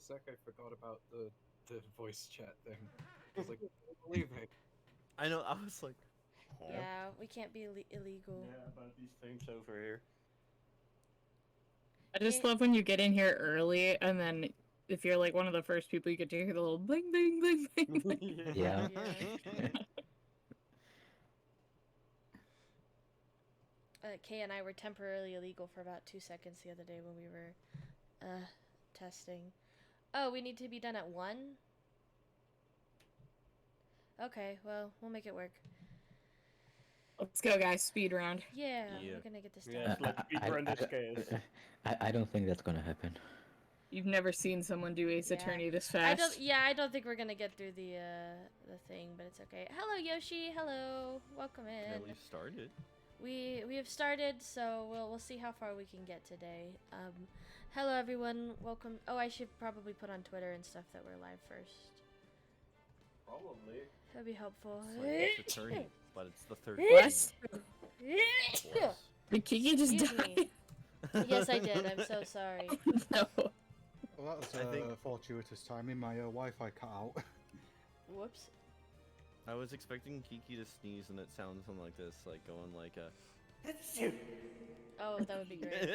a sec, I forgot about the voice chat thing. I was like, I can't believe it. I know. I was like, huh? Yeah, we can't be illegal. Yeah, about these things over here. I just love when you get in here early, and then if you're like one of the first people, you get to hear the little bling, bling, bling, bling. Bling. Yeah. Kay and I were temporarily illegal for about 2 seconds the other day when we were testing. Oh, we need to be done at 1? Okay, well, we'll make it work. Let's go, guys. Speed round. Yeah, Yeah. we're gonna get this done. Yes, let's speedrun this case. I don't think that's gonna happen. You've never seen someone do Ace Yeah. Attorney this fast. I don't think we're gonna get through the thing, but it's okay. Hello, Yoshi. Hello. Welcome in. At least started. We have started, so we'll see how far we can get today. Hello everyone. Welcome. Oh, I should probably put on Twitter and stuff that we're live first. Probably. That'd be helpful. It's like Ace Attorney, but it's the third. Bless. Plus. Did Kiki just Excuse die? me. Yes, I did. I'm so sorry. No. Well, that was I think- fortuitous timing. My Wi-Fi cut out. Whoops. I was expecting Kiki to sneeze, and it sounds something like this, like going like a. Oh, that would be great.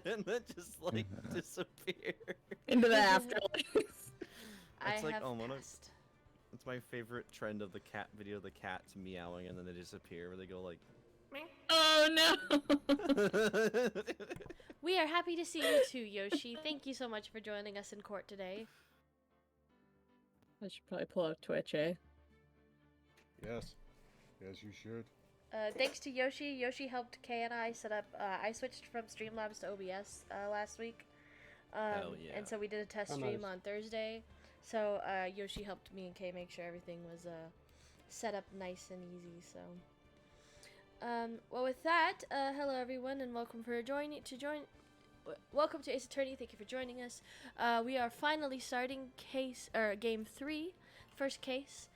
And then just like disappear. Into the afterlife. I It's like, have oh, one of- passed. It's my favorite trend of the cat video, the cats meowing and then they disappear, where they go like. Oh no. We are happy to see you too, Yoshi. Thank you so much for joining us in court today. I should probably pull up Twitch, eh? Yes. Yes, you should. Thanks to Yoshi. Yoshi helped Kay and I set up. I switched from Streamlabs to OBS last week. Hell yeah. And so we did a test Oh, stream nice. on Thursday. So Yoshi helped me and Kay make sure everything was set up nice and easy. So, well, with that, hello everyone, and welcome Welcome to Ace Attorney. Thank you for joining us. We are finally starting game 3, first case.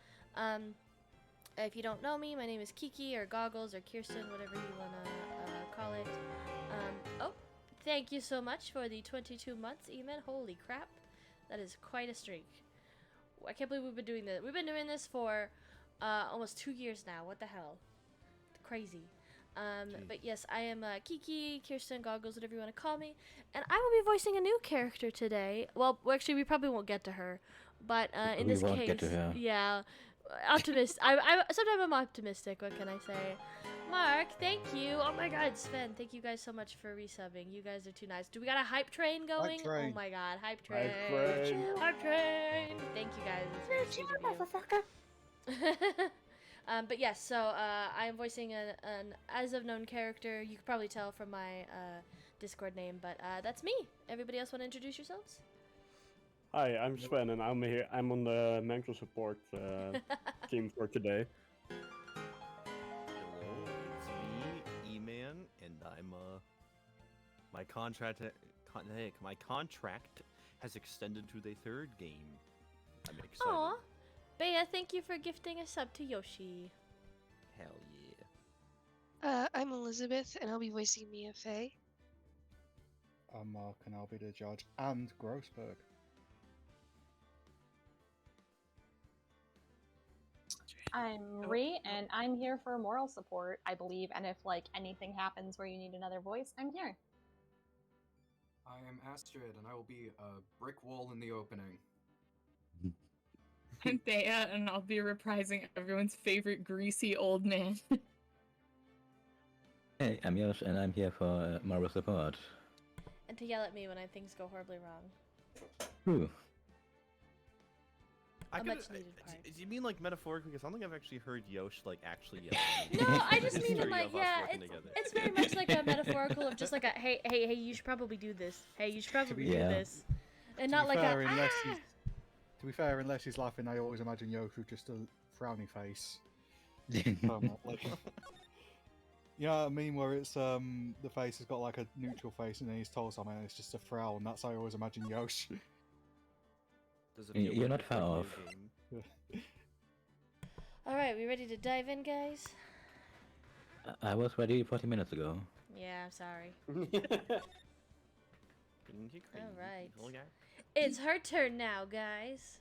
If you don't know me, my name is Kiki or Goggles or Kirsten, whatever you wanna call it. Oh, thank you so much for the 22 months, Eamon. Holy crap, that is quite a streak. I can't believe we've been doing this. We've been doing this for almost 2 years now. What the hell? Crazy. But yes, I am Kiki, Kirsten, Goggles, whatever you want to call me, and I will be voicing a new character today. Well, actually, we probably won't get to her, but in We this won't case, get to her. yeah, optimist. I sometimes I'm optimistic. What can I say? Mark, thank you. Oh my God, Sven, thank you guys so much for resubbing. You guys are too nice. Do we got a hype train going? train. Oh my God, hype train. Hype train. Hype train. Thank you guys. It's very sweet of you. But yes, so I am voicing an as of known character. You could probably tell from my Discord name, but that's me. Everybody else want to introduce yourselves? Hi, I'm Sven, and I'm here. I'm on the mental support team for today. Hello, it's me, E-Man, and I'm my contract has extended to the third game. I'm excited. Aw, Bea, thank you for gifting a sub to Yoshi. Hell yeah. I'm Elizabeth, and I'll be voicing Mia Fey. I'm Mark, and I'll be the judge. And Grossberg. I'm Ree, and I'm here for moral support, I believe. And if like anything happens where you need another voice, I'm here. I am Astrid, and I will be a brick wall in the opening. I'm Bea, and I'll be reprising everyone's favorite greasy old man. Hey, I'm Yosh, and I'm here for moral support. And to yell at me when things go horribly wrong. Ooh. A much needed part. Do you mean like metaphorically? Because I don't think I've actually heard Yosh like actually yell. No, I just mean it History like, of us yeah, working together. it's very much like a metaphorical of just like a, hey, you should probably do this. Hey, you should probably do Yeah. this. And To not be like fair, a, unless ah! he's- To be fair, unless he's laughing, I always imagine Yosh with just a frowny face. Permanently. You know what I mean? Where it's the face has got like a neutral face, and then he's told something, and it's just a frown. That's how I always imagine Yosh. Does it You're feel like not a far video off. game? Alright, we ready to dive in, guys? I was ready 40 minutes ago. Yeah, I'm sorry. Pinky crazy. Alright. Little guy. It's her turn now, guys.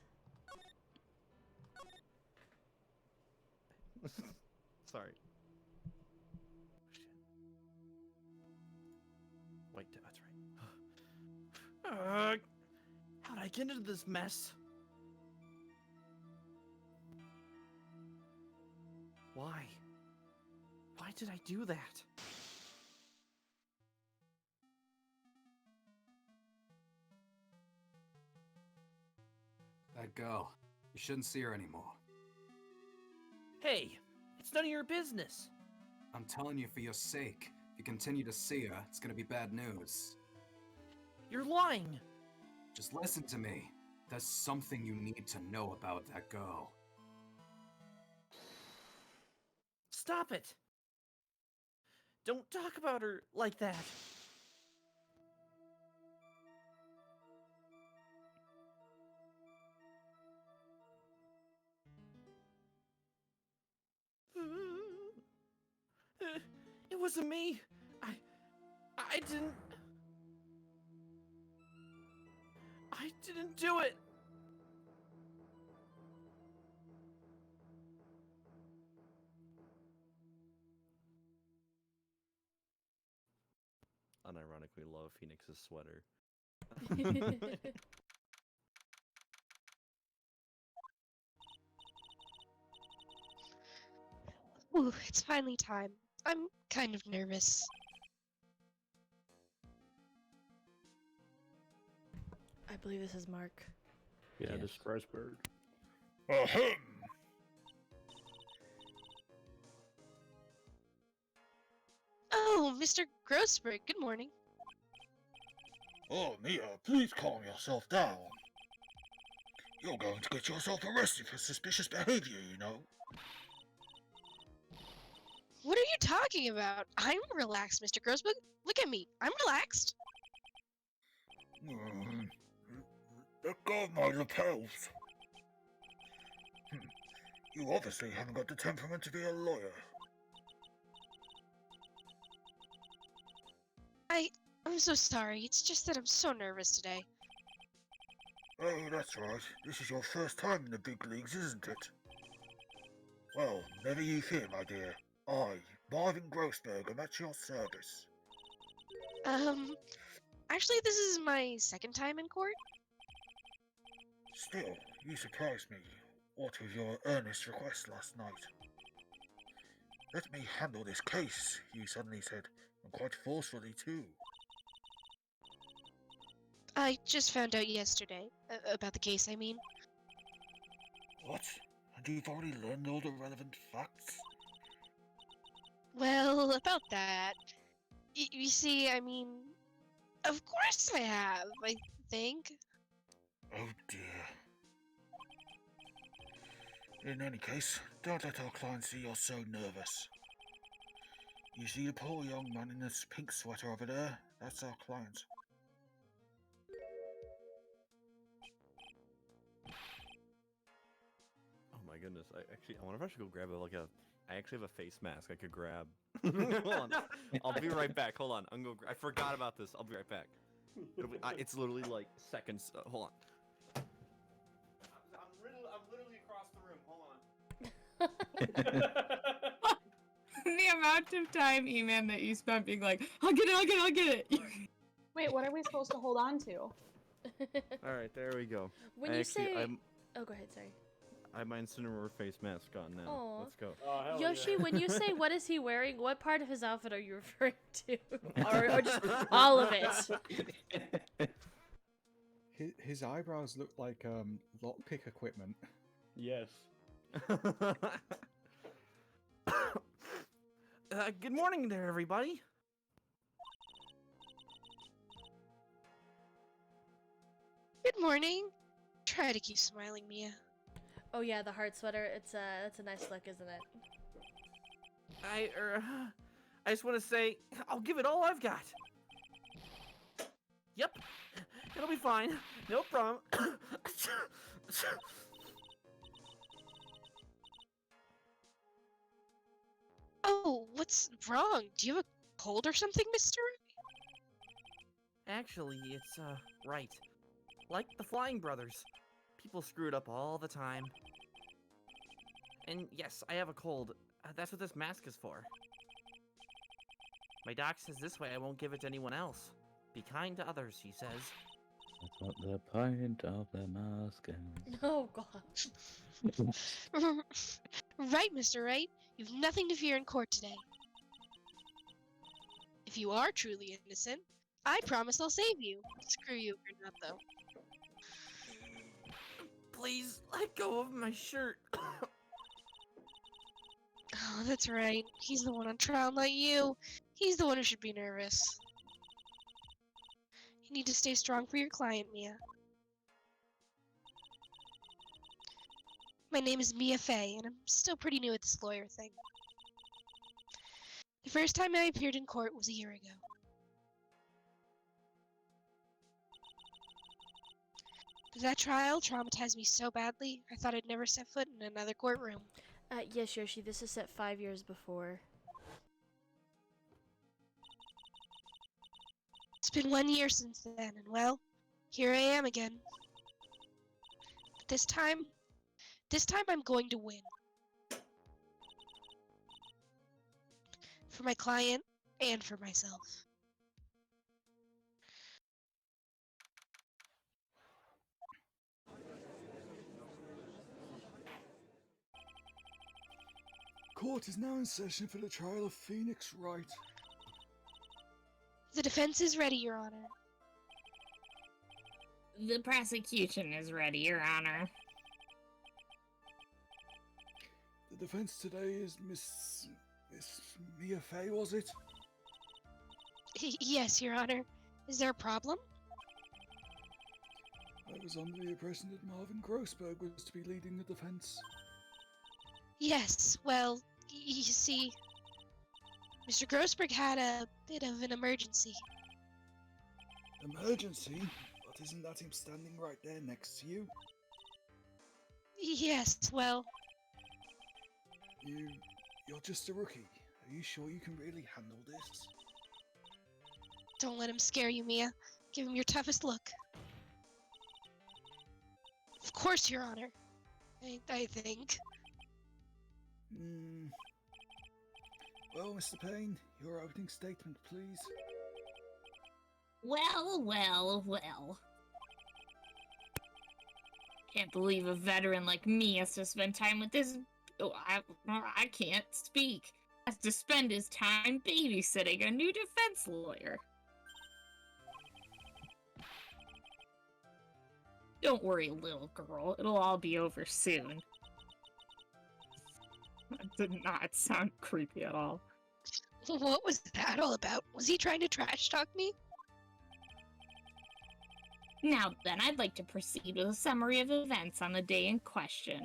Sorry. Wait, that's right. How'd I get into this mess? Why? Why did I do that? That girl. You shouldn't see her anymore. Hey, it's none of your business. I'm telling you for your sake. If you continue to see her, it's gonna be bad news. You're lying. Just listen to me. There's something you need to know about that girl. Stop it. Don't talk about her like that. It wasn't me. I didn't do it. Unironically love Phoenix's sweater. Ooh, it's finally time. I'm kind of nervous. I believe this is Mark. Yeah, Yes. the Strasbourg. Ahem. Oh, Mr. Grossberg, good morning. Oh, Mia, please calm yourself down. You're going to get yourself arrested for suspicious behavior, you know. What are you talking about? I'm relaxed, Mr. Grossberg. Look at me. I'm relaxed. Let go of my lapels. You obviously haven't got the temperament to be a lawyer. I'm so sorry. It's just that I'm so nervous today. Oh, that's right. This is your first time in the big leagues, isn't it? Well, never you fear, my dear. I, Marvin Grossberg, am at your service. Actually, this is my second time in court. Still, you surprised me. What with your earnest request last night. Let me handle this case, you suddenly said, and quite forcefully too. I just found out yesterday. About the case, I mean. What? And you've already learned all the relevant facts? Well, about that. You see, I mean. Of course I have, I think. Oh dear. In any case, don't let our client see you're so nervous. You see the poor young man in this pink sweater over there? That's our client. Oh my goodness! I wonder if I should go grab I actually have a face mask I could grab. Hold on, I'll be right back. Hold on, I forgot about this. I'll be right back. It's literally like seconds. Hold on. I'm literally across the room. Hold on. The amount of time, E-Man, that you spent being like, I'll get it. Wait, what are we supposed to hold on to? All right, there we go. When I you actually, say, I'm, oh, go ahead. Sorry. I have my Incineroar face mask on now. Aw. Let's go. Oh, hell Yoshi, yeah. when you say what is he wearing, what part of his outfit are you referring to, or just all of it? His eyebrows look like lockpick equipment. Yes. Good morning there, everybody. Good morning. Try to keep smiling, Mia. Oh yeah, the heart sweater. That's a nice look, isn't it? I just want to say, I'll give it all I've got. Yep, it'll be fine. No problem. Oh, what's wrong? Do you have a cold or something, mister? Actually, it's, right. Like the Flying Brothers. People screw it up all the time. And yes, I have a cold. That's what this mask is for. My doc says this way I won't give it to anyone else. Be kind to others, he says. That's what the point of the mask is. Oh god. Right, Mr. Wright. You've nothing to fear in court today. If you are truly innocent, I promise I'll save you. Screw you if you're not, though. Please, let go of my shirt. Oh, that's right. He's the one on trial, not you. He's the one who should be nervous. You need to stay strong for your client, Mia. My name is Mia Fey, and I'm still pretty new at this lawyer thing. The first time I appeared in court was a year ago. That trial traumatized me so badly, I thought I'd never set foot in another courtroom. Yes, Yoshi, this is set 5 years before. It's been 1 year since then, and well, here I am again. But this time I'm going to win. For my client, and for myself. Court is now in session for the trial of Phoenix Wright. The defense is ready, Your Honor. The prosecution is ready, Your Honor. The defense today is Miss Mia Fey, was it? Yes, Your Honor. Is there a problem? I was under the impression that Marvin Grossberg was to be leading the defense. Yes, well, you see, Mr. Grossberg had a bit of an emergency. Emergency? But isn't that him standing right there next to you? Yes, well, You're just a rookie. Are you sure you can really handle this? don't let him scare you, Mia. Give him your toughest look. Of course, Your Honor. I think. Well, Mr. Payne, your opening statement, please. Well, well, well. Can't believe a veteran like me has to spend time with this. Oh, I can't speak. Has to spend his time babysitting a new defense lawyer. Don't worry, little girl. It'll all be over soon. That did not sound creepy at all. What was that all about? Was he trying to trash talk me? Now then, I'd like to proceed with a summary of events on the day in question.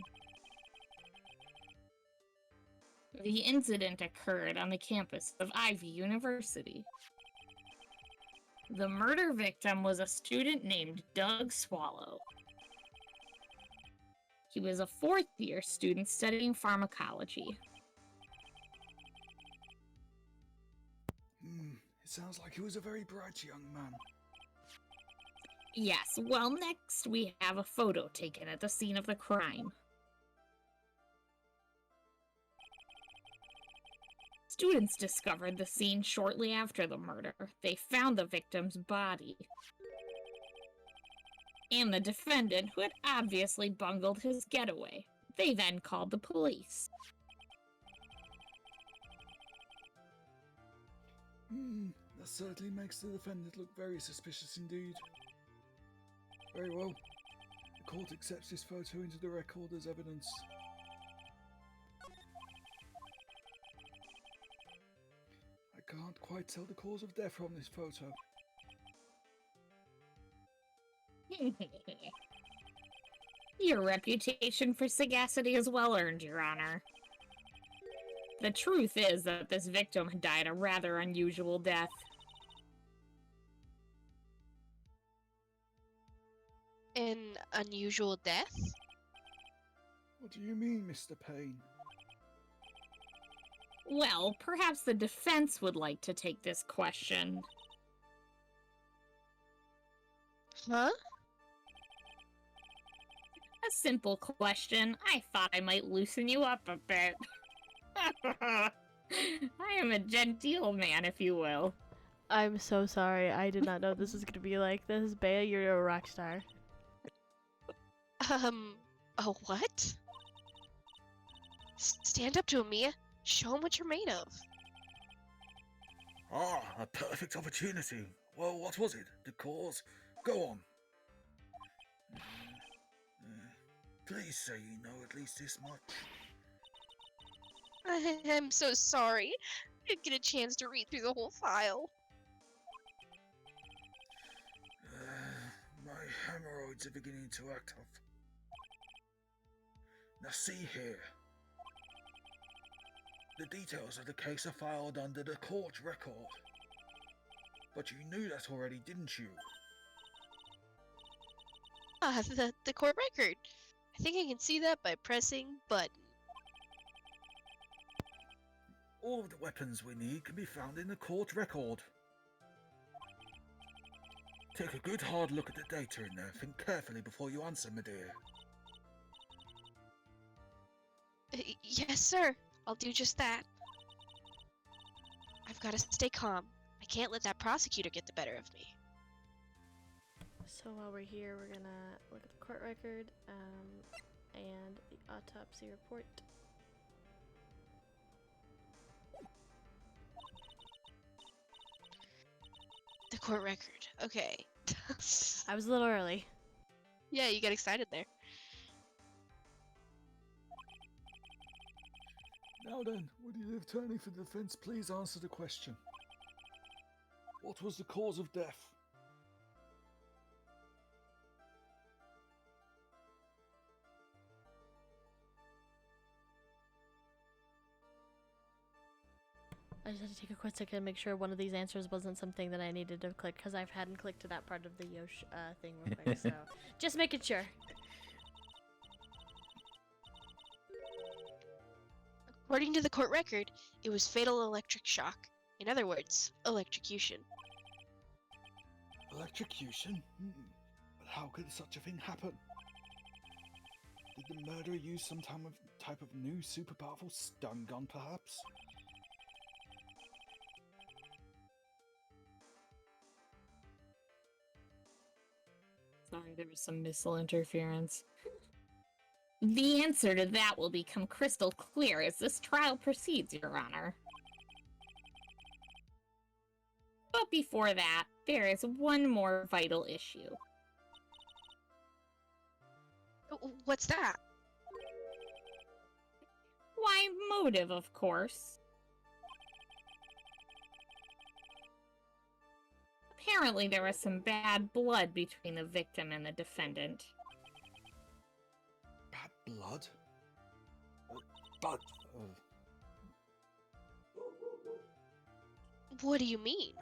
The incident occurred on the campus of Ivy University. The murder victim was a student named Doug Swallow. He was a fourth-year student studying pharmacology. It sounds like he was a very bright young man. Yes, well, next we have a photo taken at the scene of the crime. Students discovered the scene shortly after the murder. They found the victim's body. And the defendant, who had obviously bungled his getaway. They then called the police. That certainly makes the defendant look very suspicious indeed. Very well. The court accepts this photo into the record as evidence. I can't quite tell the cause of death from this photo. Your reputation for sagacity is well earned, Your Honor. The truth is that this victim died a rather unusual death. An unusual death? What do you mean, Mr. Payne? Well, perhaps the defense would like to take this question. Huh? A simple question. I thought I might loosen you up a bit. I am a genteel man, if you will. I'm so sorry. I did not know this was gonna be like this. Bea, you're a rock star. A what? Stand up to him, Mia. Show him what you're made of. Ah, a perfect opportunity. Well, what was it? The cause? Go on. Please say you know at least this much. I'm so sorry. I didn't get a chance to read through the whole file. My hemorrhoids are beginning to act up. Now see here. The details of the case are filed under the court record. But you knew that already, didn't you? Ah, the court record. I think I can see that by pressing button. All of the weapons we need can be found in the court record. Take a good hard look at the data in there. Think carefully before you answer, my dear. Yes, sir. I'll do just that. I've got to stay calm. I can't let that prosecutor get the better of me. So while we're here, we're gonna look at the court record and the autopsy report. The court record. Okay. I was a little early. Yeah, you got excited there. Now then, would the attorney for the defense please answer the question? What was the cause of death? I just had to take a quick second to make sure one of these answers wasn't something that I needed to click because I hadn't clicked to that part of the Yosh thing real quick. So just making sure. According to the court record, it was fatal electric shock. In other words, electrocution. Electrocution? But how could such a thing happen? Did the murderer use some type of new super powerful stun gun, perhaps? Sorry, there was some missile interference. The answer to that will become crystal clear as this trial proceeds, Your Honor. But before that, there is one more vital issue. What's that? Why, motive, of course. Apparently, there was some bad blood between the victim and the defendant. Bad blood? Blood? What do you mean?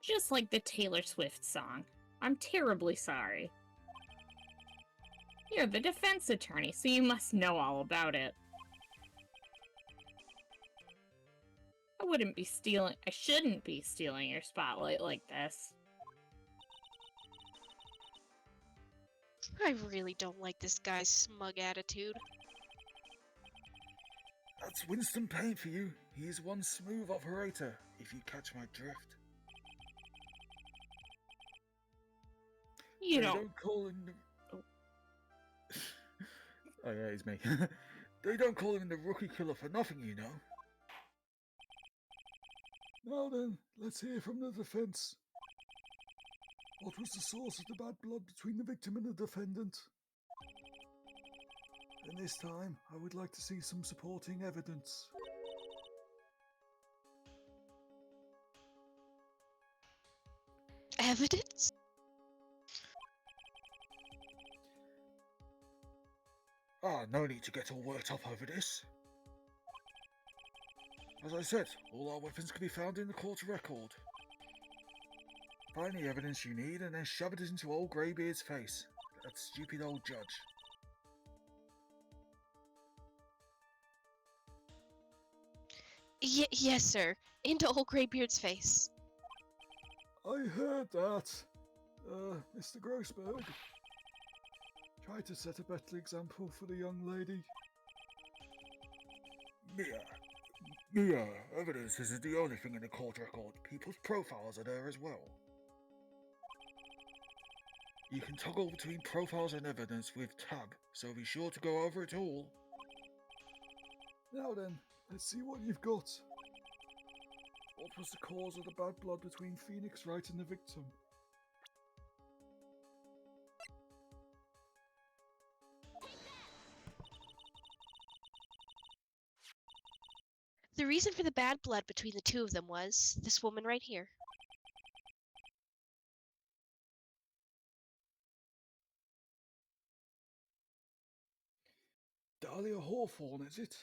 Just like the Taylor Swift song. I'm terribly sorry. You're the defense attorney, so you must know all about it. I shouldn't be stealing your spotlight like this. I really don't like this guy's smug attitude. That's Winston Payne for you. He's one smooth operator, if you catch my drift. You They don't call him the... Oh yeah, it's me. They don't call him the rookie killer for nothing, you know. Now then, let's hear from the defense. What was the source of the bad blood between the victim and the defendant? And this time, I would like to see some supporting evidence. Evidence? Ah, no need to get all worked up over this. As I said, all our weapons can be found in the court record. Find the evidence you need and then shove it into old Greybeard's face. That stupid old judge. Yes, sir. Into old Greybeard's face. I heard that. Mr. Grossberg. Try to set a better example for the young lady. Mia, evidence isn't the only thing in the court record. People's profiles are there as well. You can toggle between profiles and evidence with tab, so be sure to go over it all. Now then, let's see what you've got. What was the cause of the bad blood between Phoenix Wright and the victim? The reason for the bad blood between the two of them was this woman right here. Dahlia Hawthorne, is it?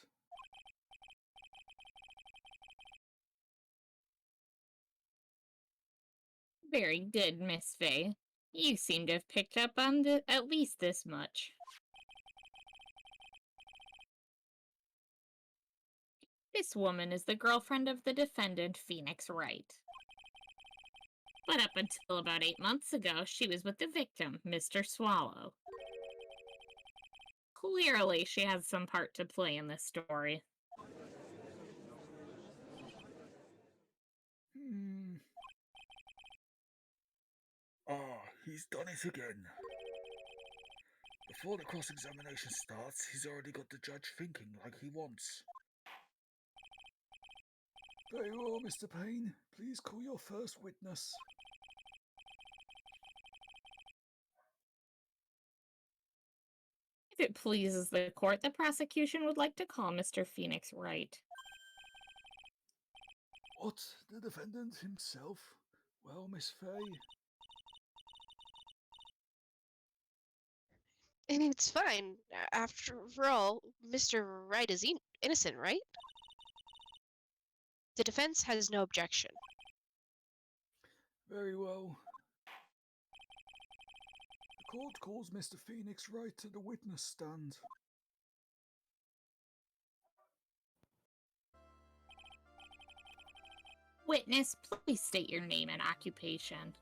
Very good, Miss Faye. You seem to have picked up on at least this much. This woman is the girlfriend of the defendant, Phoenix Wright. But up until about 8 months ago, she was with the victim, Mr. Swallow. Clearly, she has some part to play in this story. He's done it again. Before the cross-examination starts, he's already got the judge thinking like he wants. Very well, Mr. Payne. Please call your first witness. If it pleases the court, the prosecution would like to call Mr. Phoenix Wright. What? The defendant himself? Well, Miss Faye. And it's fine. After all, Mr. Wright is innocent, right? The defense has no objection. Very well. The court calls Mr. Phoenix Wright to the witness stand. Witness, please state your name and occupation.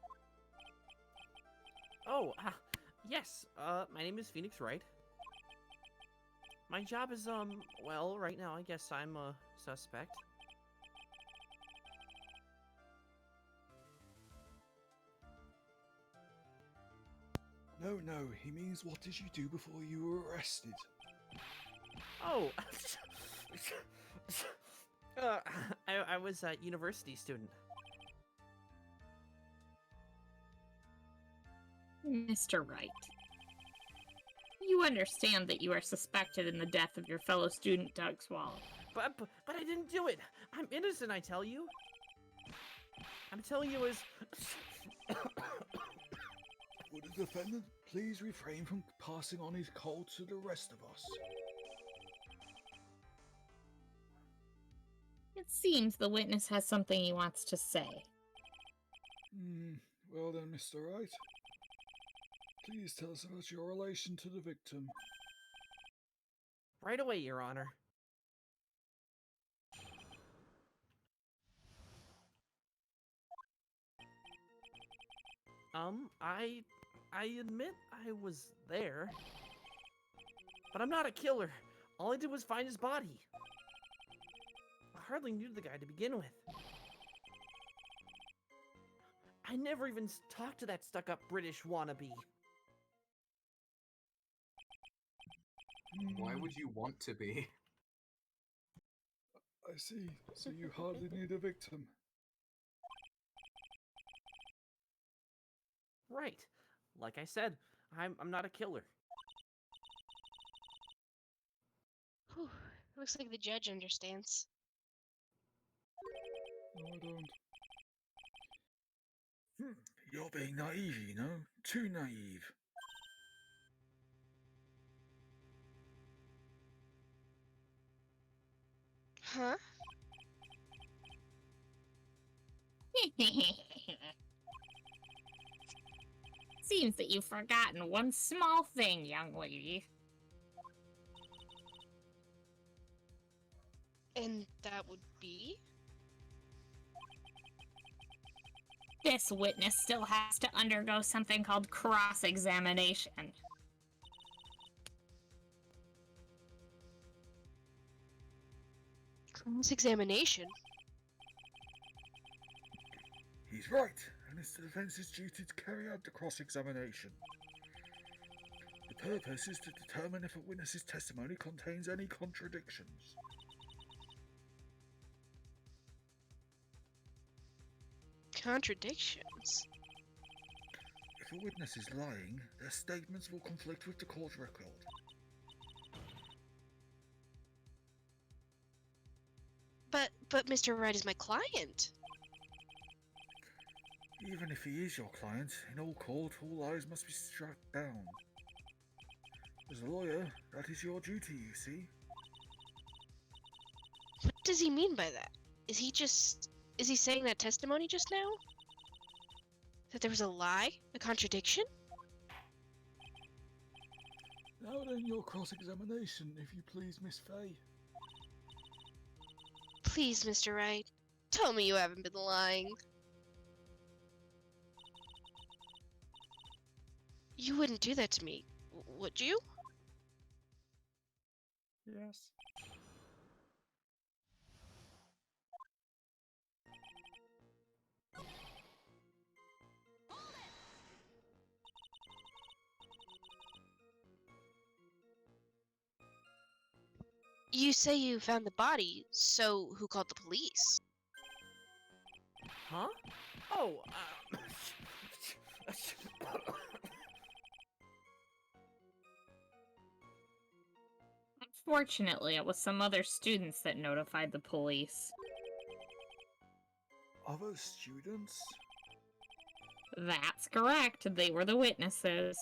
Oh, yes, my name is Phoenix Wright. My job is, well, right now I guess I'm a suspect. No, he means what did you do before you were arrested? Oh, I was a university student. Mr. Wright, you understand that you are suspected in the death of your fellow student, Doug Swallow. But I didn't do it. I'm innocent, I tell you. I'm telling you as... Would the defendant please refrain from passing on his cold to the rest of us? It seems the witness has something he wants to say. Well then, Mr. Wright. Please tell us about your relation to the victim. Right away, Your Honor. I admit I was there. But I'm not a killer. All I did was find his body. I hardly knew the guy to begin with. I never even talked to that stuck-up British wannabe. Why would you want to be? I see. So you hardly knew the victim. Right. Like I said, I'm not a killer. Whew. Looks like the judge understands. No, I don't. You're being naive, you know? Too naive. Huh? Seems that you've forgotten one small thing, young lady. And that would be? This witness still has to undergo something called cross-examination. Cross-examination? He's right, and it's the defence's duty to carry out the cross-examination. The purpose is to determine if a witness's testimony contains any contradictions. Contradictions? If a witness is lying, their statements will conflict with the court record. But Mr. Wright is my client. Even if he is your client, in all court, all lies must be struck down. As a lawyer, that is your duty, you see. What does he mean by that? Is he saying that testimony just now? That there was a lie? A contradiction? Now then, your cross-examination, if you please, Miss Fay. Please, Mr. Wright, tell me you haven't been lying. You wouldn't do that to me, would you? Yes. You say you found the body, so who called the police? Huh? Oh, Unfortunately, it was some other students that notified the police. Other students? That's correct. They were the witnesses.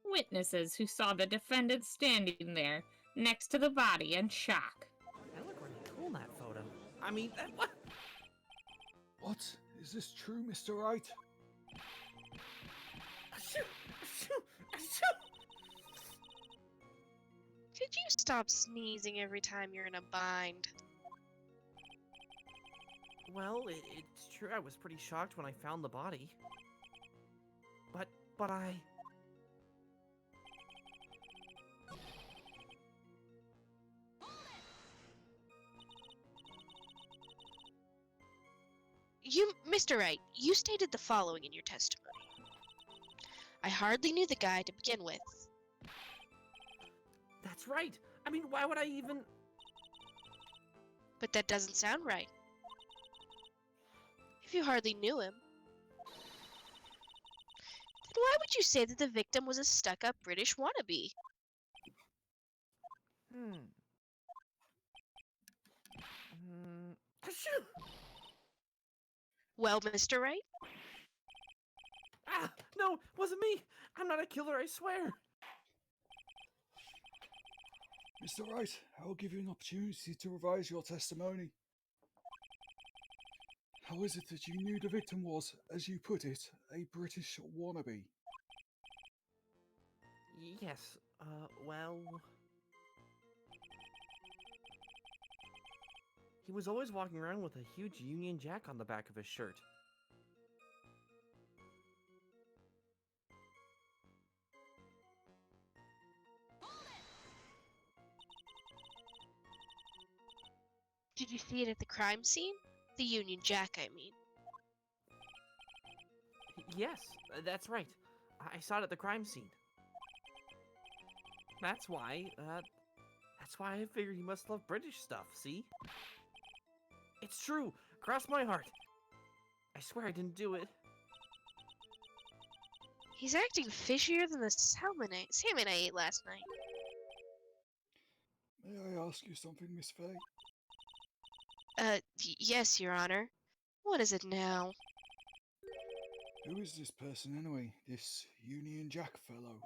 Witnesses who saw the defendant standing there, next to the body in shock. I look really cool in that photo. I mean, what? What? Is this true, Mr. Wright? Could you stop sneezing every time you're in a bind? Well, it's true. I was pretty shocked when I found the body. But I... Mr. Wright, you stated the following in your testimony. I hardly knew the guy to begin with. That's right. I mean, why would I even... But that doesn't sound right. If you hardly knew him, then why would you say that the victim was a stuck-up British wannabe? Well, Mr. Wright? Ah, no, wasn't me. I'm not a killer, I swear. Mr. Wright, I will give you an opportunity to revise your testimony. How is it that you knew the victim was, as you put it, a British wannabe? Yes, well... He was always walking around with a huge Union Jack on the back of his shirt. Did you see it at the crime scene? The Union Jack, I mean. Yes, that's right. I saw it at the crime scene. That's why I figured he must love British stuff, see? It's true! Cross my heart! I swear I didn't do it. He's acting fishier than the salmon I ate last night. May I ask you something, Miss Fay? Yes, Your Honor. What is it now? Who is this person anyway? This Union Jack fellow?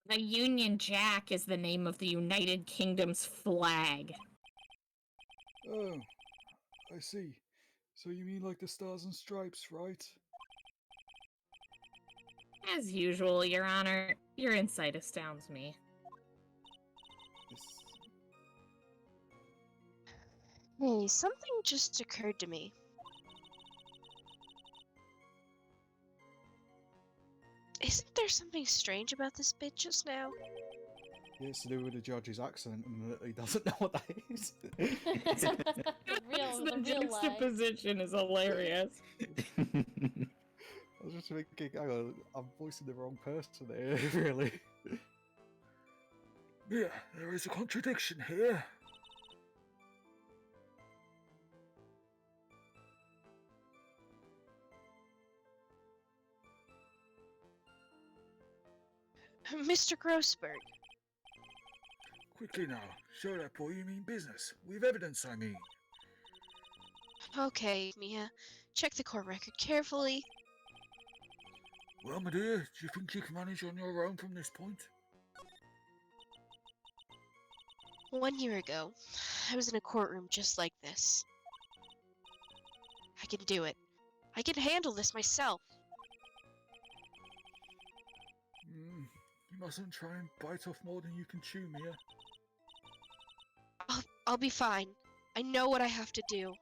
The Union Jack is the name of the United Kingdom's flag. Oh, I see. So you mean like the Stars and Stripes, right? As usual, Your Honor, Your insight astounds me. Hey, something just occurred to me. Isn't there something strange about this bit just now? It's to do with the judge's accent and that he doesn't know what that is. real, The the real lie. juxtaposition is hilarious. I was just thinking, hang on, I'm voicing the wrong person here, really. Yeah, there is a contradiction here. Mr. Grossberg. Quickly now, show that boy you mean business. With evidence, I mean. Okay, Mia. Check the court record carefully. Well, my dear, do you think you can manage on your own from this point? 1 year ago, I was in a courtroom just like this. I can do it. I can handle this myself. You mustn't try and bite off more than you can chew, Mia. I'll be fine. I know what I have to do.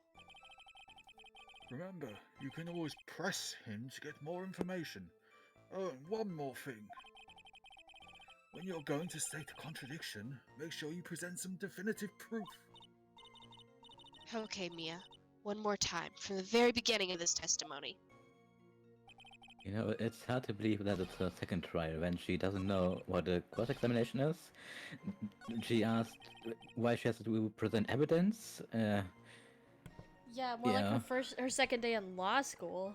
Remember, you can always press him to get more information. Oh, and one more thing. When you're going to state a contradiction, make sure you present some definitive proof. Okay, Mia. One more time, from the very beginning of this testimony. You know, it's hard to believe that it's her second trial when she doesn't know what a cross-examination is. She asked why she has to present evidence. Yeah, more like her second day in law school.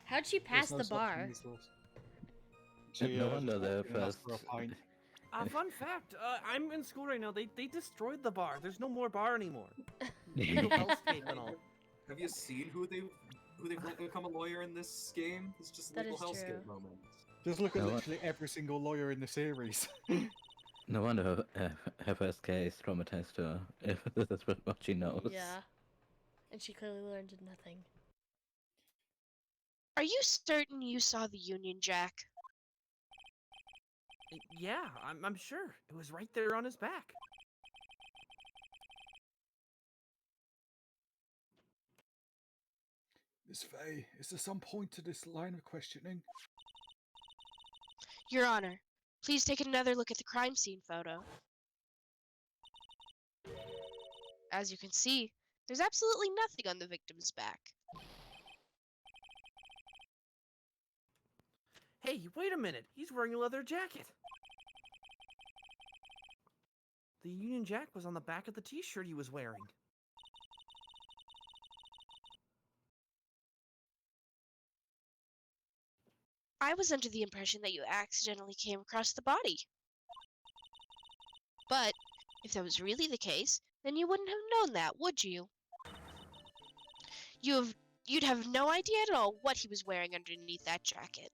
How'd she pass the bar? No wonder the first. Fun fact, I'm in school right now. They destroyed the bar. There's no more bar anymore. Have you seen who they've let become a lawyer in this game? It's just That legal is hellscape true. moments. Just look at literally every single lawyer in the series. No wonder her first case traumatized her. If this is what she knows. Yeah. And she clearly learned nothing. Are you certain you saw the Union Jack? Yeah, I'm sure. It was right there on his back. Miss Faye, is there some point to this line of questioning? Your Honor, please take another look at the crime scene photo. As you can see, there's absolutely nothing on the victim's back. Hey, wait a minute. He's wearing a leather jacket. The Union Jack was on the back of the t-shirt he was wearing. I was under the impression that you accidentally came across the body. But, if that was really the case, then you wouldn't have known that, would you? You'd have no idea at all what he was wearing underneath that jacket.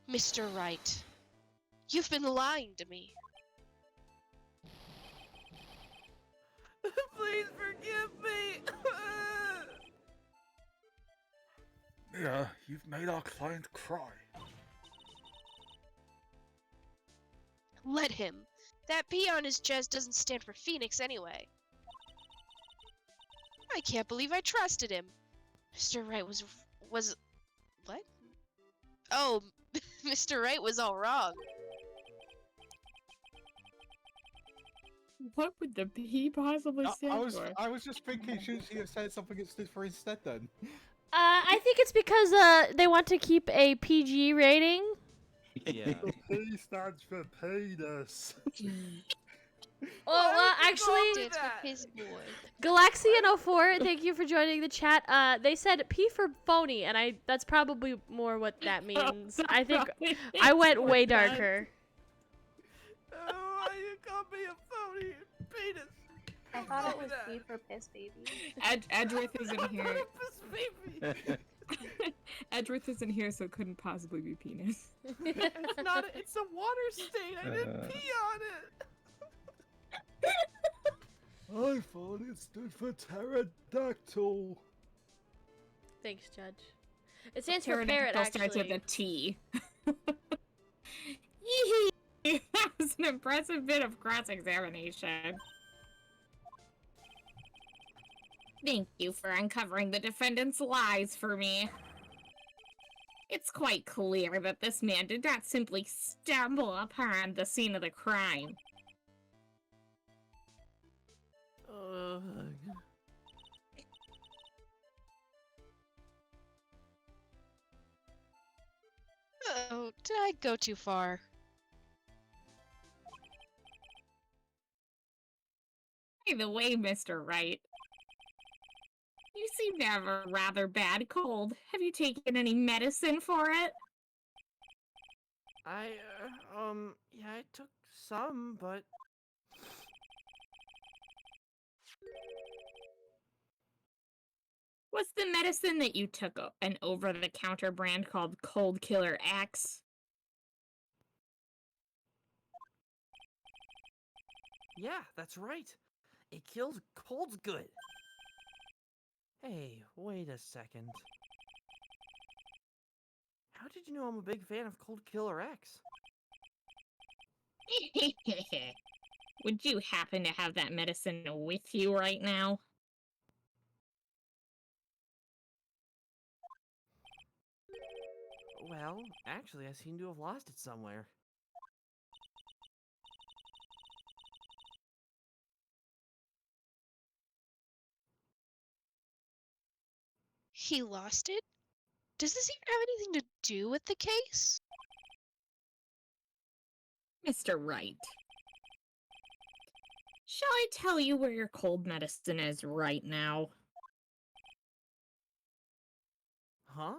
Mr. Wright, you've been lying to me. Please forgive me! Mia, you've made our client cry. Let him. That P on his chest doesn't stand for Phoenix anyway. I can't believe I trusted him. Mr. Wright was... What? Oh, Mr. Wright was all wrong. What would the P possibly stand for? I was just thinking, should she have said something it stood for instead then? I think it's because they want to keep a PG rating. Yeah. The P stands for penis. Oh, actually, Stands for his boy. Galaxian04, thank you for joining the chat. They said P for phony, and that's probably more what that means. I think I went way darker. Why you call me a phony penis? I thought it was P for piss baby. Edgeworth isn't here. Piss baby. Edgeworth isn't here, so it couldn't possibly be penis. It's not. It's a water stain. I didn't pee on it. I thought it stood for pterodactyl. Thanks, Judge. It stands for parrot, Pterodactyl starts with actually. a T. Yee! That was an impressive bit of cross-examination. Thank you for uncovering the defendant's lies for me. It's quite clear that this man did not simply stumble upon the scene of the crime. Oh, did I go too far? By the way, Mr. Wright, you seem to have a rather bad cold. Have you taken any medicine for it? Yeah, I took some, but... Was the medicine that you took an over-the-counter brand called Cold Killer X? Yeah, that's right. It kills colds good. Hey, wait a second. How did you know I'm a big fan of Cold Killer X? Would you happen to have that medicine with you right now? Well, actually, I seem to have lost it somewhere. He lost it? Does this even have anything to do with the case? Mr. Wright, shall I tell you where your cold medicine is right now? Huh?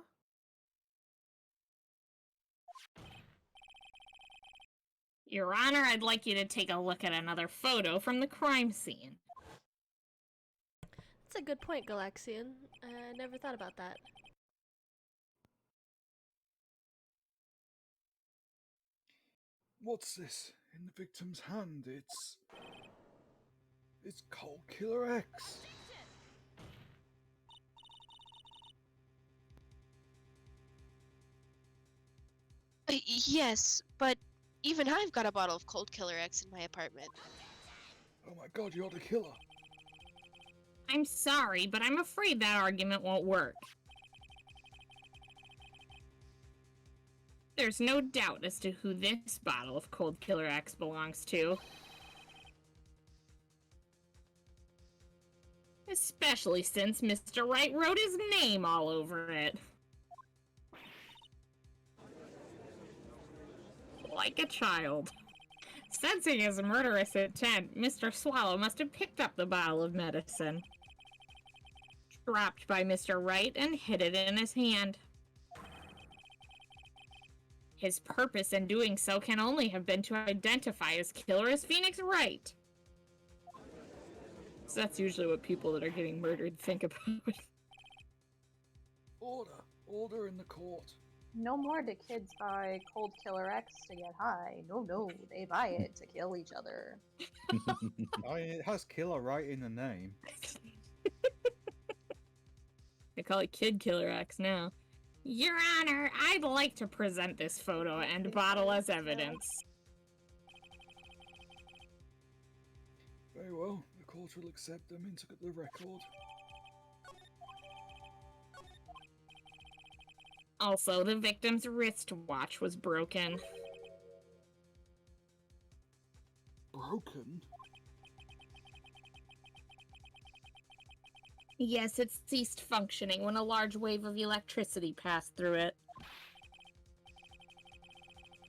Your Honor, I'd like you to take a look at another photo from the crime scene. That's a good point, Galaxian. I never thought about that. What's this in the victim's hand? It's Cold Killer X. Yes, but even I've got a bottle of Cold Killer X in my apartment. Oh my god, you're the killer. I'm sorry, but I'm afraid that argument won't work. There's no doubt as to who this bottle of Cold Killer X belongs to. Especially since Mr. Wright wrote his name all over it. Like a child. Sensing his murderous intent, Mr. Swallow must have picked up the bottle of medicine, dropped by Mr. Wright, and hid it in his hand. His purpose in doing so can only have been to identify his killer as Phoenix Wright. So that's usually what people that are getting murdered think about. Order in the court. No more do kids buy Cold Killer X to get high. No, they buy it to kill each other. I mean, it has killer right in the name. They call it Kid Killer X now. Your Honor, I'd like to present this photo and bottle as evidence. Very well, the court will accept them into the record. Also, the victim's wristwatch was broken. Broken? Yes, it ceased functioning when a large wave of electricity passed through it.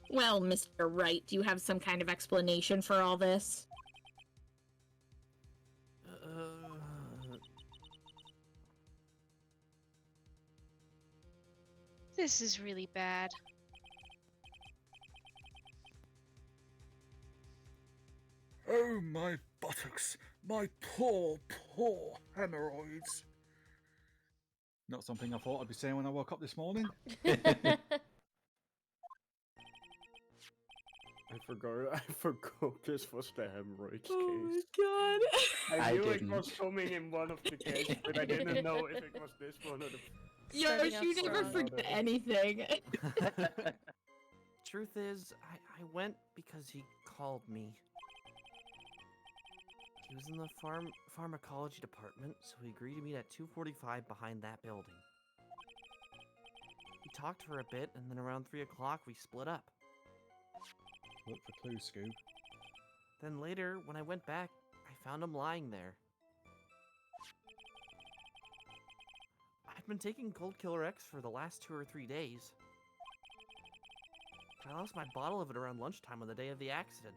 Well, Mr. Wright, do you have some kind of explanation for all this? This is really bad. Oh, my buttocks! My poor hemorrhoids! Not something I thought I'd be saying when I woke up this morning. I forgot this was the hemorrhoids Oh my case. god. I I knew it didn't. was coming in one of the cases, but I didn't know if it was this one or the. Yosh, Starting out you never strong. forget anything. Truth is, I went because he called me. He was in the pharmacology department, so we agreed to meet at 2:45 behind that building. We talked for a bit, and then around 3 o'clock we split up. Look for clues, Scoob. Then later, when I went back, I found him lying there. I've been taking Cold Killer X for the last 2 or 3 days. I lost my bottle of it around lunchtime on the day of the accident.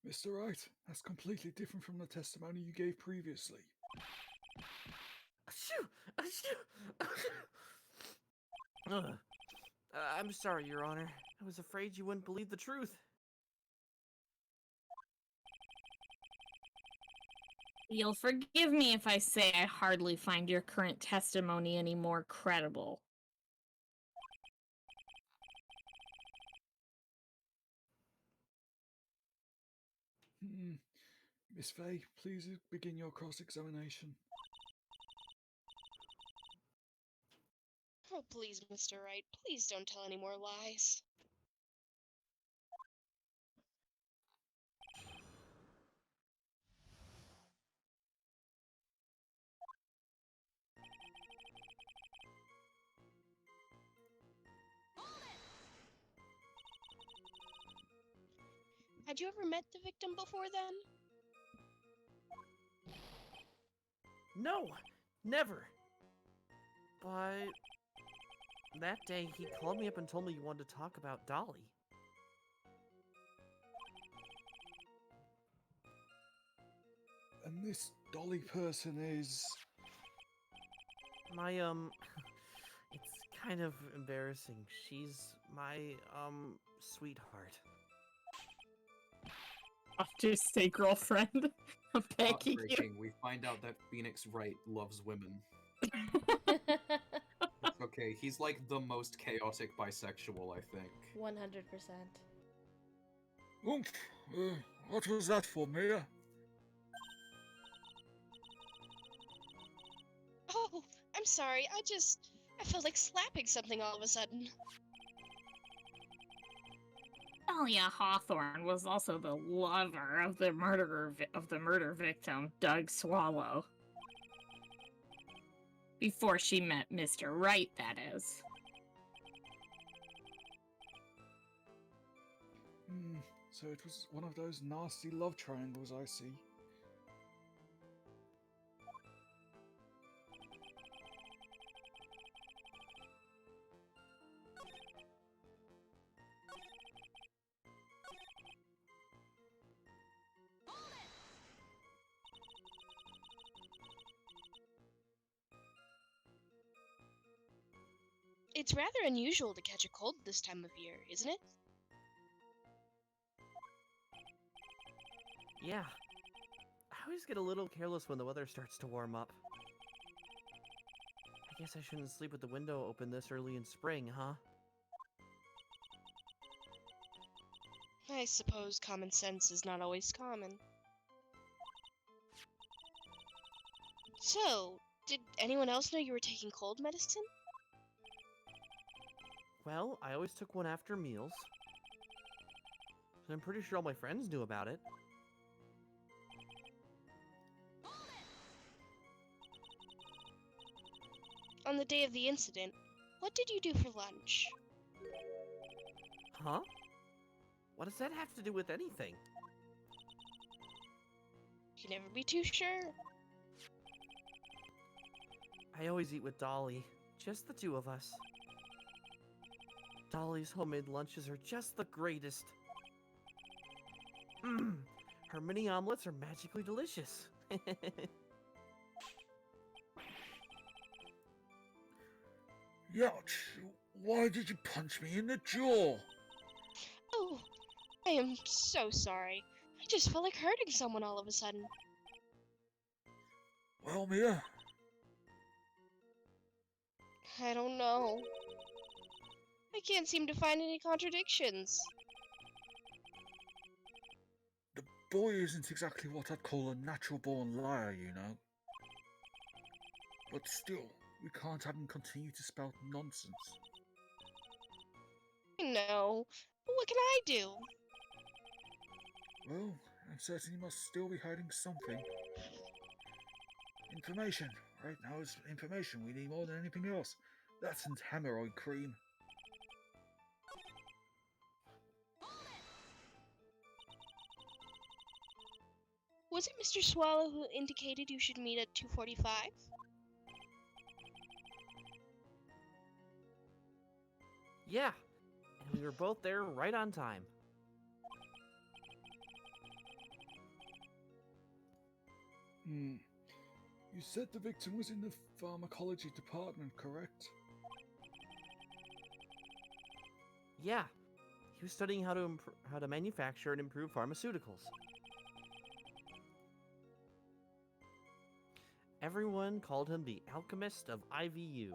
Mr. Wright, that's completely different from the testimony you gave previously. Achoo! Achoo! Ugh. I'm sorry, Your Honor. I was afraid you wouldn't believe the truth. You'll forgive me if I say I hardly find your current testimony any more credible. Miss Fay, please begin your cross-examination. Oh, please, Mr. Wright, please don't tell any more lies. Had you ever met the victim before then? No! Never! But... that day, he called me up and told me you wanted to talk about Dolly. And this Dolly person is... My, it's kind of embarrassing. She's my, sweetheart. I'll just say girlfriend. I'm begging you. Heartbreaking. We find out that Phoenix Wright loves women. It's okay. He's like the most chaotic bisexual, I think. 100%. Oomph! What was that for, Mia? Oh, I'm sorry, I felt like slapping something all of a sudden. Dahlia Hawthorne was also the lover of the murder victim, Doug Swallow. Before she met Mr. Wright, that is. So it was one of those nasty love triangles, I see. It's rather unusual to catch a cold this time of year, isn't it? Yeah. I always get a little careless when the weather starts to warm up. I guess I shouldn't sleep with the window open this early in spring, huh? I suppose common sense is not always common. So, did anyone else know you were taking cold medicine? Well, I always took one after meals. And I'm pretty sure all my friends knew about it. On the day of the incident, what did you do for lunch? Huh? What does that have to do with anything? You can never be too sure. I always eat with Dolly. Just the two of us. Dolly's homemade lunches are just the greatest. Her mini omelets are magically delicious. Yuck! Why did you punch me in the jaw? Oh, I am so sorry. I just felt like hurting someone all of a sudden. Well, Mia, I don't know. I can't seem to find any contradictions. The boy isn't exactly what I'd call a natural-born liar, you know. But still, we can't have him continue to spout nonsense. No. But what can I do? Well, I'm certain he must still be hiding something. Information. Right now is information we need more than anything else. That and hemorrhoid cream. Was it Mr. Swallow who indicated you should meet at 2:45? Yeah, and we were both there right on time. You said the victim was in the pharmacology department, correct? Yeah, he was studying how to manufacture and improve pharmaceuticals. Everyone called him the alchemist of IVU.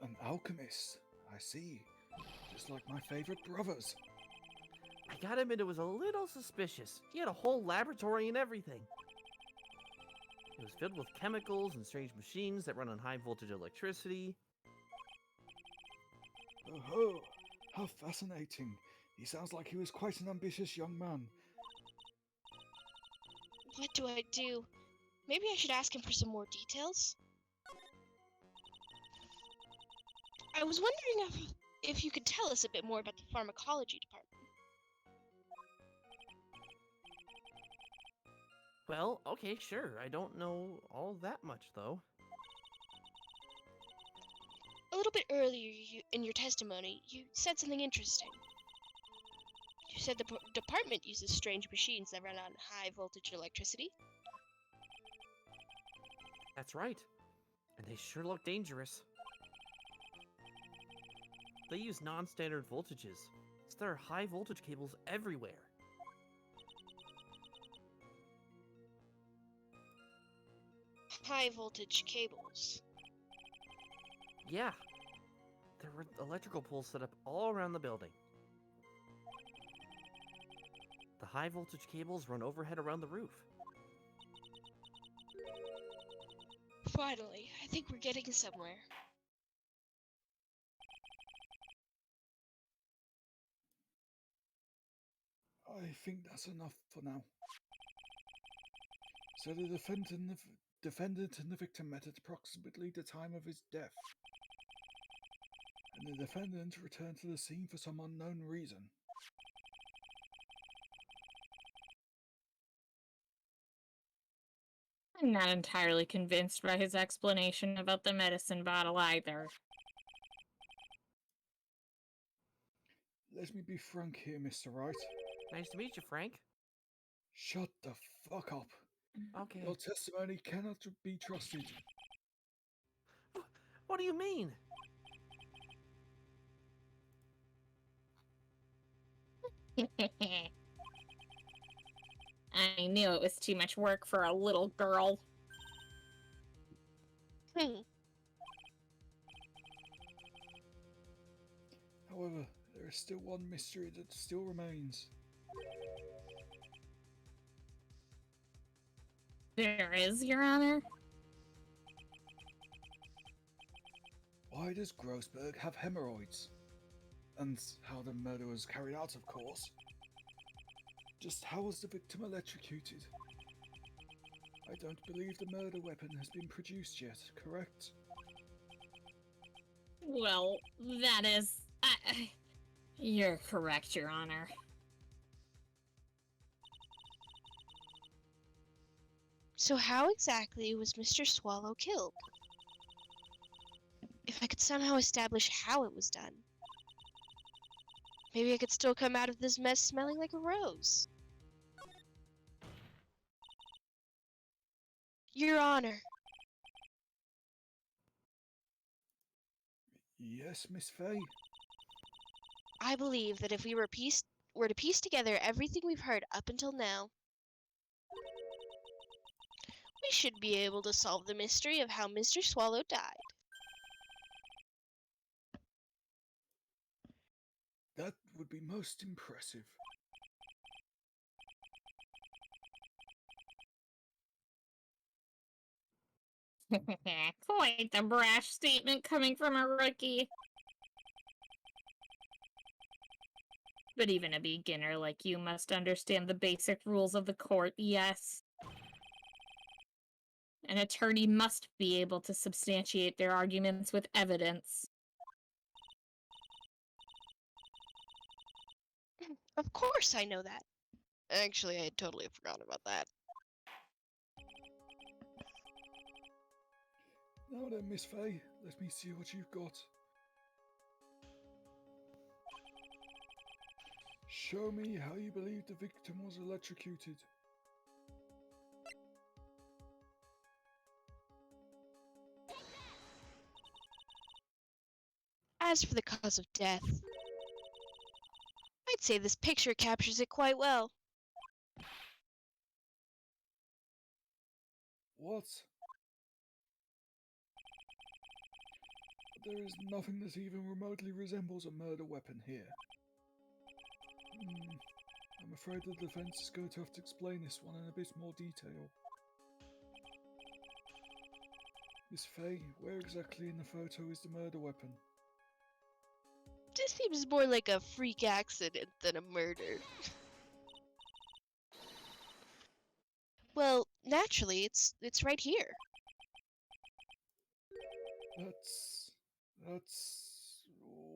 An alchemist. I see. Just like my favorite brothers. I gotta admit it was a little suspicious. He had a whole laboratory and everything. It was filled with chemicals and strange machines that run on high voltage electricity. Oh, how fascinating. He sounds like he was quite an ambitious young man. What do I do? Maybe I should ask him for some more details? I was wondering if you could tell us a bit more about the pharmacology department. Well, okay, sure. I don't know all that much, though. A little bit earlier in your testimony, you said something interesting. You said the department uses strange machines that run on high voltage electricity. That's right. And they sure look dangerous. They use non-standard voltages, so there are high voltage cables everywhere. High voltage cables. Yeah. There were electrical poles set up all around the building. The high voltage cables run overhead around the roof. Finally, I think we're getting somewhere. I think that's enough for now. So the defendant and the victim met at approximately the time of his death. And the defendant returned to the scene for some unknown reason. I'm not entirely convinced by his explanation about the medicine bottle either. Let me be frank here, Mr. Wright. Nice to meet you, Frank. Shut the fuck up. Okay. Your testimony cannot be trusted. What do you mean? I knew it was too much work for a little girl. However, there is still one mystery that still remains. There is, Your Honor. Why does Grossberg have hemorrhoids? And how the murder was carried out, of course. Just how was the victim electrocuted? I don't believe the murder weapon has been produced yet, correct? Well, that is... You're correct, Your Honor. So how exactly was Mr. Swallow killed? If I could somehow establish how it was done, maybe I could still come out of this mess smelling like a rose. Your Honor. Yes, Miss Fay? I believe that if we were to piece together everything we've heard up until now, we should be able to solve the mystery of how Mr. Swallow died. would be most impressive. Quite the brash statement coming from a rookie. But even a beginner like you must understand the basic rules of the court, yes. An attorney must be able to substantiate their arguments with evidence. Of course I know that. Actually, I had totally forgotten about that. Now then, Miss Faye, let me see what you've got. Show me how you believe the victim was electrocuted. As for the cause of death, I'd say this picture captures it quite well. What? There is nothing that even remotely resembles a murder weapon here. I'm afraid the defense is going to have to explain this one in a bit more detail. Miss Faye, where exactly in the photo is the murder weapon? This seems more like a freak accident than a murder. Well, naturally, it's right here.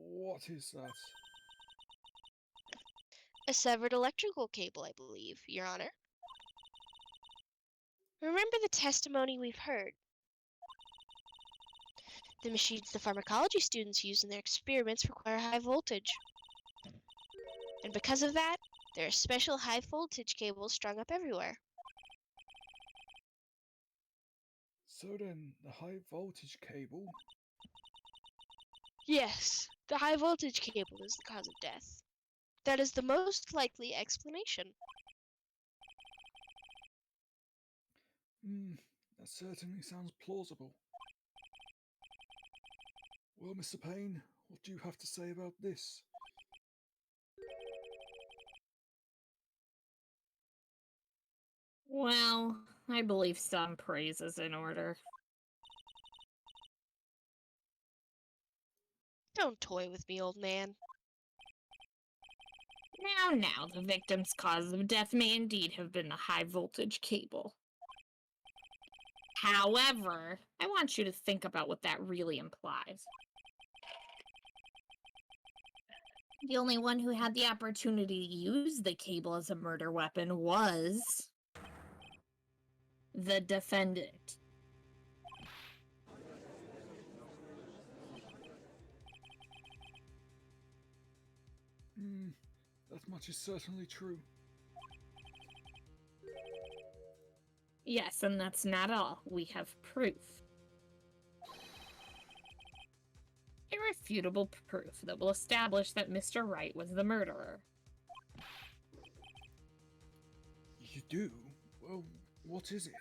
What is that? A severed electrical cable, I believe, Your Honor. Remember the testimony we've heard. The machines the pharmacology students use in their experiments require high voltage. And because of that, there are special high voltage cables strung up everywhere. So then, the high voltage cable? Yes, the high voltage cable is the cause of death. That is the most likely explanation. That certainly sounds plausible. Well, Mr. Payne, what do you have to say about this? Well, I believe some praise is in order. Don't toy with me, old man. Now, the victim's cause of death may indeed have been the high voltage cable. However, I want you to think about what that really implies. The only one who had the opportunity to use the cable as a murder weapon was the defendant. That much is certainly true. Yes, and that's not all. We have proof. Irrefutable proof that will establish that Mr. Wright was the murderer. You do? Well, what is it?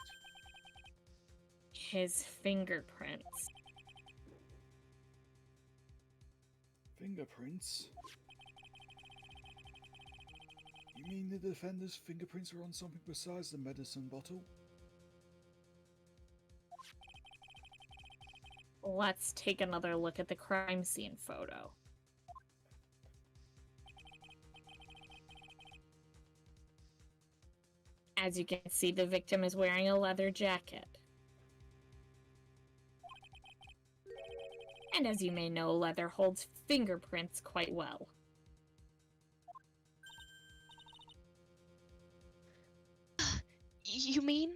His fingerprints. Fingerprints? You mean the defender's fingerprints are on something besides the medicine bottle? Let's take another look at the crime scene photo. As you can see, the victim is wearing a leather jacket. And as you may know, leather holds fingerprints quite well. You mean?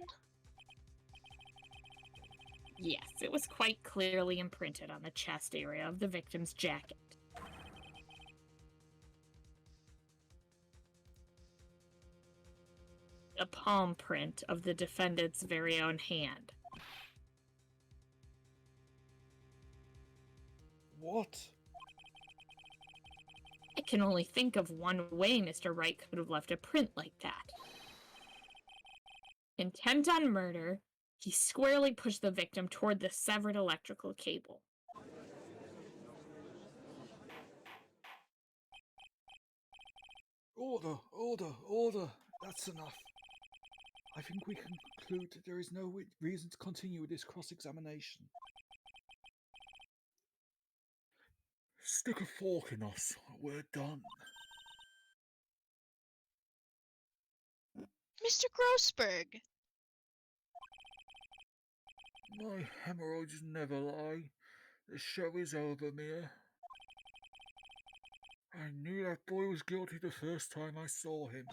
Yes, it was quite clearly imprinted on the chest area of the victim's jacket. A palm print of the defendant's very own hand. What? I can only think of one way Mr. Wright could have left a print like that. Intent on murder, he squarely pushed the victim toward the severed electrical cable. Order, order, order. That's enough. I think we can conclude that there is no reason to continue with this cross-examination. Stick a fork in us. We're done. Mr. Grossberg! My hemorrhoids never lie. The show is over, Mia. I knew that boy was guilty the first time I saw him.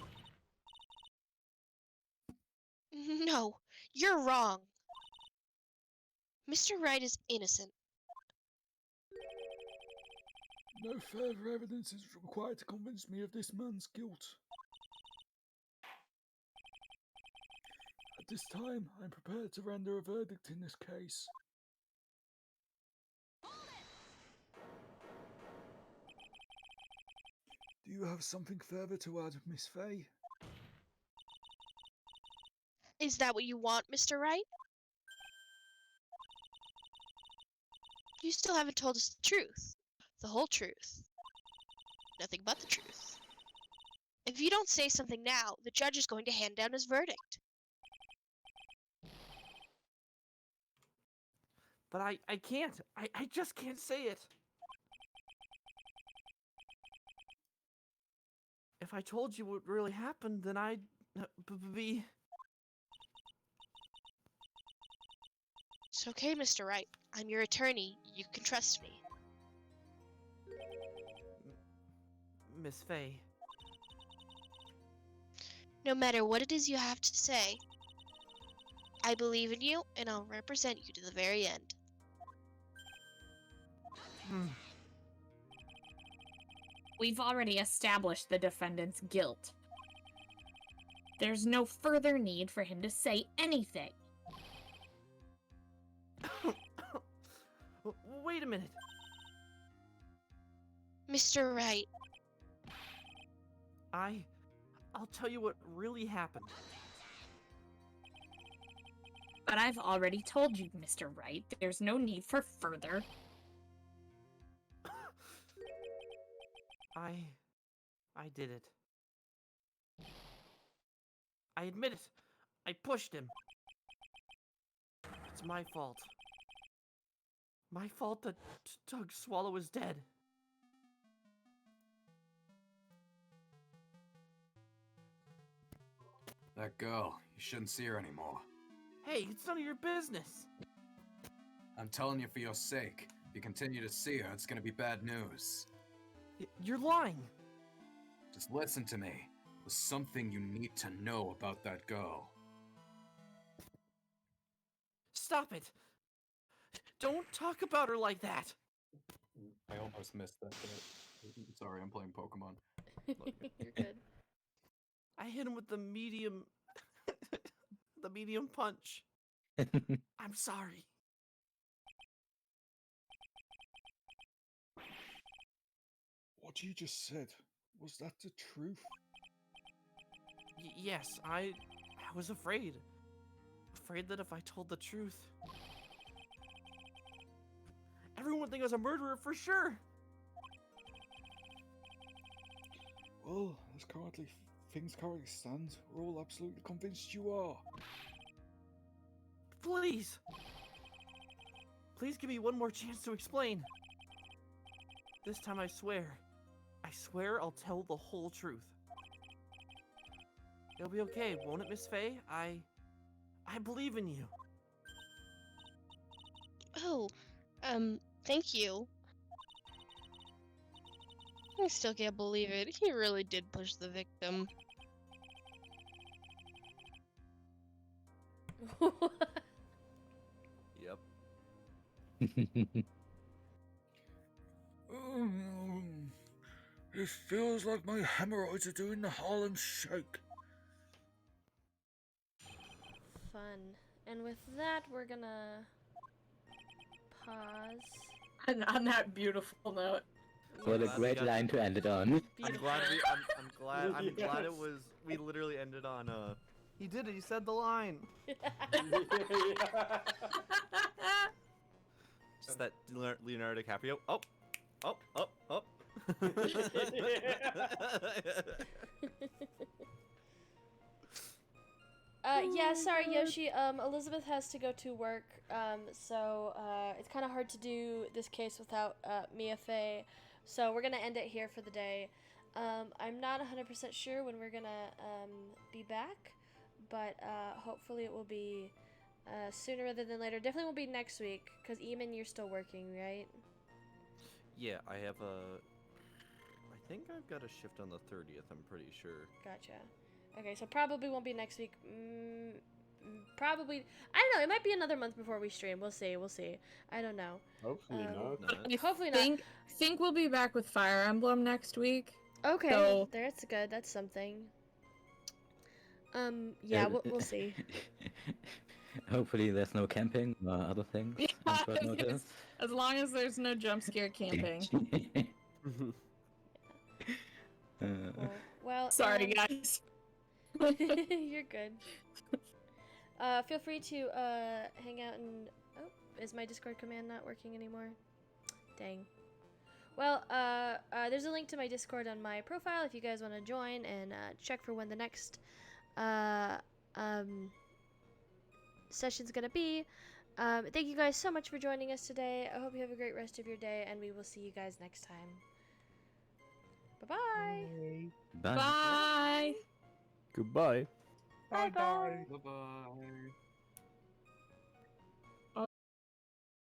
No, you're wrong. Mr. Wright is innocent. No further evidence is required to convince me of this man's guilt. At this time, I'm prepared to render a verdict in this case. Do you have something further to add, Miss Fay? Is that what you want, Mr. Wright? You still haven't told us the truth. The whole truth. Nothing but the truth. If you don't say something now, the judge is going to hand down his verdict. But I can't. I just can't say it. If I told you what really happened, then I'd be... It's okay, Mr. Wright. I'm your attorney. You can trust me. Miss Fay. No matter what it is you have to say, I believe in you, and I'll represent you to the very end. We've already established the defendant's guilt. There's no further need for him to say anything. Wait a minute. Mr. Wright. I'll tell you what really happened. But I've already told you, Mr. Wright, there's no need for further. I did it. I admit it. I pushed him. It's my fault. My fault that Doug Swallow is dead. That girl, you shouldn't see her anymore. Hey, it's none of your business. I'm telling you for your sake. If you continue to see her, it's gonna be bad news. You're lying. Just listen to me. There's something you need to know about that girl. Stop it. Don't talk about her like that. I almost missed that bit. Sorry, I'm playing Pokemon. You're good. I hit him with the medium... the medium punch. I'm sorry. What you just said, was that the truth? Yes, I was afraid. Afraid that if I told the truth, everyone would think I was a murderer for sure. Well, as things currently stand, we're all absolutely convinced you are. Please. Please give me one more chance to explain. This time I swear I'll tell the whole truth. It'll be okay, won't it, Miss Fay? I believe in you. Oh, thank you. I still can't believe it. He really did push the victim. Yep. It feels like my hemorrhoids are doing the Harlem Shake. Fun. And with that, we're gonna pause. And on that beautiful note. What a great line to end it on. I'm glad I'm glad it was. We literally ended on. He did it. He said the line. It's that Leonardo DiCaprio. Oh. Yeah, sorry, Yoshi. Elizabeth has to go to work, so it's kind of hard to do this case without Mia Fey. So we're gonna end it here for the day. I'm not 100% sure when we're gonna be back, but hopefully it will be sooner rather than later. Definitely won't be next week, because Eamon, you're still working, right? Yeah, I have a. I think I've got a shift on the 30th. I'm pretty sure. Gotcha. Okay, so probably won't be next week. Probably, I don't know. It might be another month before we stream. We'll see. We'll see. I don't know. Hopefully not. Hopefully not. Think we'll be back with Fire Emblem next week. Okay, So- that's good. That's something. Yeah, we'll see. Hopefully there's no camping or other things. on short notice. As long as there's no jump scare camping. Well, Sorry, guys. You're good. Feel free to hang out and. Oh, is my Discord command not working anymore? Dang. Well, there's a link to my Discord on my profile if you guys want to join and check for when the next session's gonna be. Thank you guys so much for joining us today. I hope you have a great rest of your day, and we will see you guys next time. Bye-bye. Bye. Bye. Goodbye. Bye bye. Bye bye.